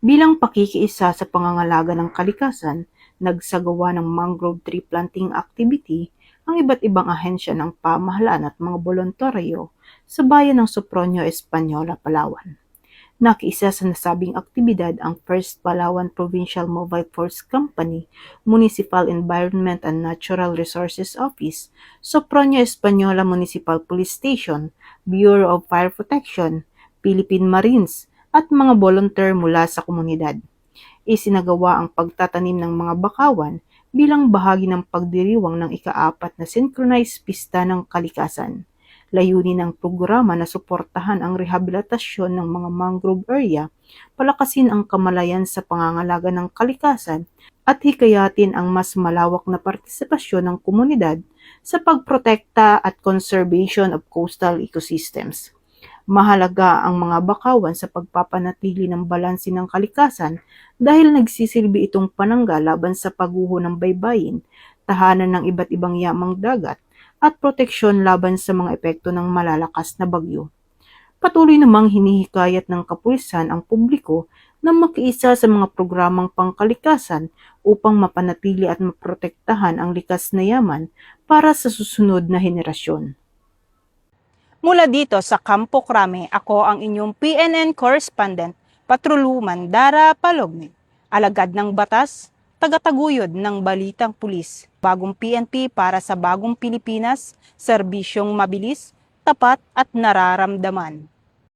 Bilang pakikiisa sa pangangalaga ng kalikasan, nagsagawa ng mangrove tree planting activity ang iba't ibang ahensya ng pamahalaan at mga boluntaryo sa bayan ng Sopronio, Española, Palawan. Nakiisa sa nasabing aktibidad ang First Palawan Provincial Mobile Force Company, Municipal Environment and Natural Resources Office, Sopronio Española Municipal Police Station, Bureau of Fire Protection, Philippine Marines, at mga volunteer mula sa komunidad. Isinagawa ang pagtatanim ng mga bakawan bilang bahagi ng pagdiriwang ng ika-4 na Synchronized Pista ng Kalikasan. Layunin ng programa na suportahan ang rehabilitasyon ng mga mangrove area, palakasin ang kamalayan sa pangangalaga ng kalikasan, at hikayatin ang mas malawak na partisipasyon ng komunidad sa pagprotekta at conservation of coastal ecosystems. Mahalaga ang mga bakawan sa pagpapanatili ng balanse ng kalikasan dahil nagsisilbi itong panangga laban sa pagguho ng baybayin, tahanan ng iba't ibang yamang dagat, at proteksyon laban sa mga epekto ng malalakas na bagyo. Patuloy namang hinihikayat ng kapulisan ang publiko na makiisa sa mga programang pangkalikasan upang mapanatili at maprotektahan ang likas na yaman para sa susunod na henerasyon. Mula dito sa Campo Crame, ako ang inyong PNN correspondent, Patroluman Dara Palogni. Alagad ng batas, tagataguyod ng balitang pulis. Bagong PNP para sa bagong Pilipinas, serbisyong mabilis, tapat at nararamdaman.